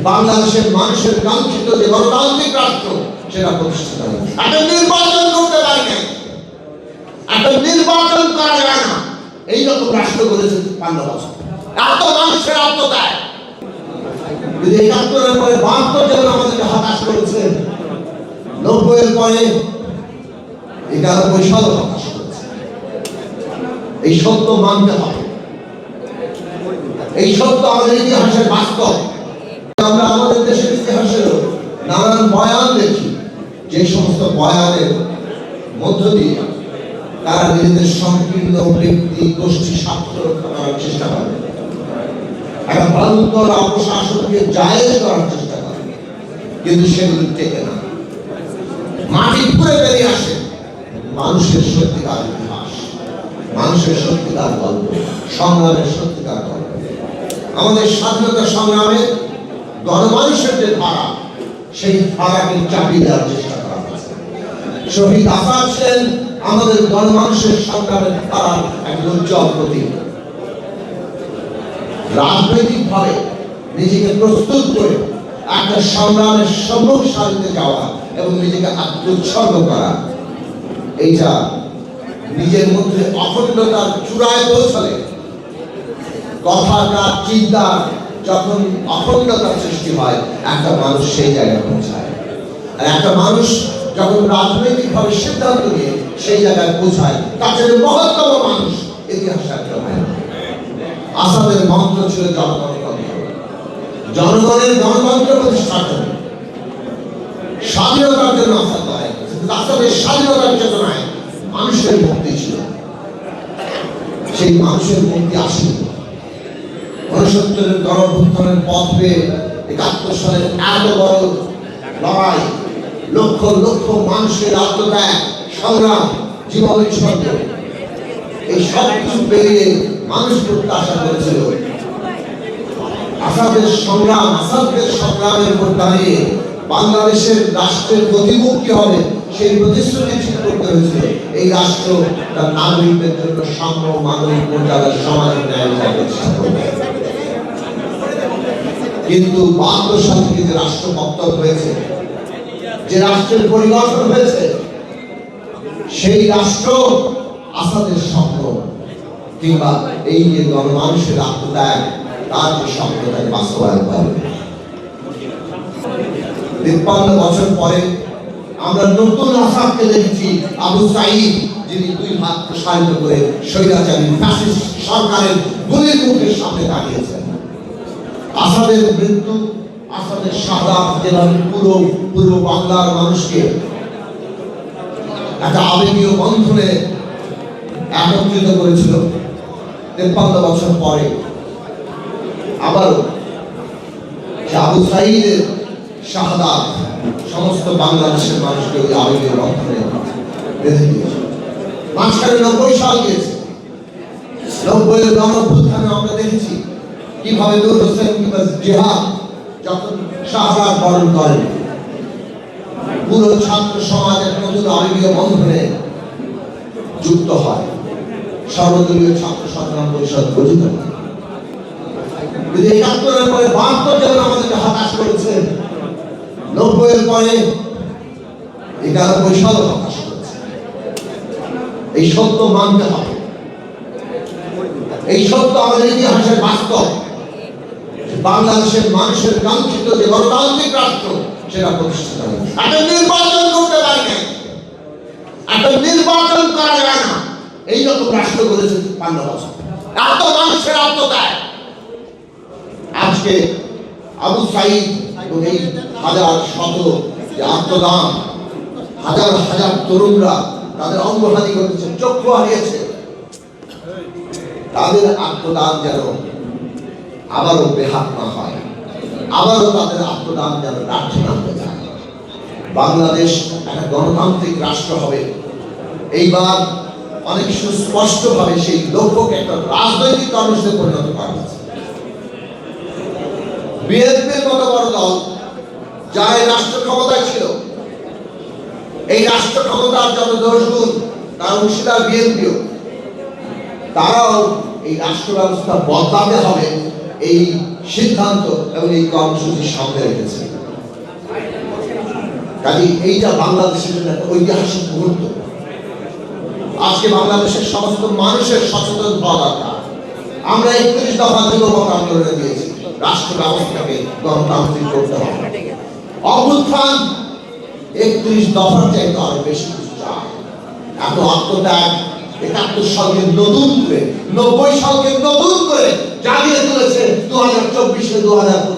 বাংলাদেশের মানুষের কাঙ্ক্ষিত যে গণতান্ত্রিক রাষ্ট্র সেটা প্রতিষ্ঠিত হবে। একটা নির্বাচন করতে পারি না, একটা নির্বাচন করা যায় না, এইরকম রাষ্ট্র করেছে ৫ বছর। এত মানুষের আত্মত্যাগ, যদি ৭১-এর পরে ৭২ জন আমাদেরকে হতাশ করেছে, ৯০-এর পরে ৯১ সালও হতাশ করেছে। এই সত্য মানতে হবে, এই সত্য আমাদের ইতিহাসের বাস্তব। আমরা আমাদের দেশের ইতিহাসের নানান বয়ান দেখি, যে সমস্ত বয়ানের মধ্য দিয়ে তারা নিজেদের সংকীর্ণ ব্যক্তি গোষ্ঠী স্বার্থ রক্ষা করার চেষ্টা করে, একটা ভয়ঙ্কর অপশাসনকে জায়েজ করার চেষ্টা করে, কিন্তু সেগুলি টেকে না। মাটি ঘুরে বেরিয়ে আসে মানুষের সত্যিকার ইতিহাস, মানুষের সত্যিকার গল্প, সংগ্রামের সত্যিকার গল্প। আমাদের স্বাধীনতা সংগ্রামে গণমানুষের যে ধারা, সেই ধারাকে চাপিয়ে দেওয়ার চেষ্টা করা হয়েছে। শহীদ আসাদ ছিলেন আমাদের গণমানুষের সংগ্রামের ধারার এক উজ্জ্বল প্রতীক। রাজনৈতিকভাবে নিজেকে প্রস্তুত করে একটা সংগ্রামের সম্মুখ সারিতে যাওয়া এবং নিজেকে আত্মোৎসর্গ করা, এইটা নিজের মধ্যে অখণ্ডতার চূড়ায় পৌঁছলে, কথাটা চিন্তা যখন অখণ্ডতার সৃষ্টি হয়, একটা মানুষ সেই জায়গায় পৌঁছায়। আর একটা মানুষ যখন রাজনৈতিকভাবে সিদ্ধান্ত নিয়ে সেই জায়গায় পৌঁছায়, তার চেয়ে মহত্তম মানুষ ইতিহাসে একটা হয় না। আসাদের মন্ত্র ছিল জনগণের গণতন্ত্র প্রতিষ্ঠার জন্য, স্বাধীনতার জন্য আসাদ লড়াই করেছে। আসাদের স্বাধীনতার চেতনায় মানুষের মুক্তি ছিল, সেই মানুষের মুক্তি আসেনি। ৬৯-এর গণঅভ্যুত্থানের পথ পেয়ে ৭১ সালের এত বড় লড়াই, লক্ষ লক্ষ মানুষের আত্মত্যাগ, সংগ্রাম, জীবন উৎসর্গ, এই সব কিছু পেরিয়ে মানুষ প্রত্যাশা করেছিল আসাদের সংগ্রামের উপর দাঁড়িয়ে বাংলাদেশের রাষ্ট্রের প্রতিমুখ হবে, সেই প্রতিশ্রুতি ঠিক করতে হয়েছিল। এই রাষ্ট্র তার নাগরিকদের জন্য সাম্য, মানবিক মর্যাদার সমাজ ন্যায় প্রতিষ্ঠা করবে। কিন্তু ৭২ সাল থেকে যে রাষ্ট্র পত্তন হয়েছে, যে রাষ্ট্রের পরিবর্তন হয়েছে, সেই রাষ্ট্র আসাদের স্বপ্ন কিংবা এই যে গণমানুষের আত্মত্যাগ, তার যে স্বপ্নটাকে বাস্তবায়ন করবে। ৫৩ বছর পরে আমরা নতুন আসাদকে দেখছি, আবু সাঈদ, যিনি ২ হাত প্রসারিত করে স্বৈরাচারী ফ্যাসিস্ট সরকারের গুলির মুখের সামনে দাঁড়িয়েছেন। আসাদের মৃত্যু, আসাদের শাহাদাত যেভাবে পুরো বাংলার মানুষকে একটা আবেগীয় বন্ধনে একত্রিত করেছিল, ৫৩ বছর পরে আবারও আবু সাঈদের শাহাদাত সমস্ত বাংলাদেশের মানুষকে ওই আবেগীয় বন্ধনে বেঁধে দিয়েছে। মাঝখানে ৯০ সাল গিয়েছে, ৯০-এর গণঅভ্যুত্থানে আমরা দেখেছি কিভাবে নূর হোসেন কিংবা জিহাদ যখন শাহাদাত বরণ করেন, পুরো ছাত্র সমাজের নতুন আবেগীয় বন্ধনে যুক্ত হয়, সর্বদলীয় ছাত্র সংগ্রাম পরিষদ গঠিত হয়। ৭১-এর পরে ৭২ জন আমাদেরকে হতাশ করেছে, ৯০-এর পরে ৯১ সালও হতাশ করেছে। এই সত্য মানতে হবে, এই সত্য আমাদের ইতিহাসের বাস্তব। বাংলাদেশের মানুষের কাঙ্ক্ষিত যে গণতান্ত্রিক রাষ্ট্র সেটা প্রতিষ্ঠিত হবে। একটা নির্বাচন করতে পারি না, একটা নির্বাচন করা যায় না, এইরকম রাষ্ট্র করেছে ৫ বছর। এত মানুষের আত্মত্যাগ, আজকে আবু সাঈদ এবং এই হাজার শত যে আত্মদান, হাজার হাজার তরুণরা তাদের অঙ্গহানি করেছে, চক্ষু হারিয়েছে, তাদের আত্মদান যেন আবারও বেহাত না হয়, আবারও তাদের আত্মদান যেন রাষ্ট্র নামতে যায়। বাংলাদেশ একটা গণতান্ত্রিক রাষ্ট্র হবে, এইবার অনেক সুস্পষ্টভাবে সেই লক্ষ্যকে একটা রাজনৈতিক কর্মসূচিতে পরিণত করা হয়েছে। বিএনপির মতো বড় দল যারা এই রাষ্ট্র ক্ষমতায় ছিল, এই রাষ্ট্র ক্ষমতার যত দোষগুণ তার অংশীদার বিএনপিও, তারাও এই রাষ্ট্র ব্যবস্থা বদলাতে হবে এই সিদ্ধান্ত এবং এই কর্মসূচি সামনে রেখেছে। কাজে এইটা বাংলাদেশের জন্য একটা ঐতিহাসিক মুহূর্ত। আজকে বাংলাদেশের সমস্ত মানুষের সচেতন হওয়া দরকার। আমরা 31 দফা যুগপৎ আন্দোলনে দিয়েছি, রাষ্ট্র ব্যবস্থাকে গণতান্ত্রিক করতে হবে। অভ্যুত্থান 31 দফার চাইতে আরো বেশি কিছু চায়। এত আত্মত্যাগ 71 সালকে নতুন করে, 90 সালকে নতুন করে জাগিয়ে তুলেছে 2024-এ 2025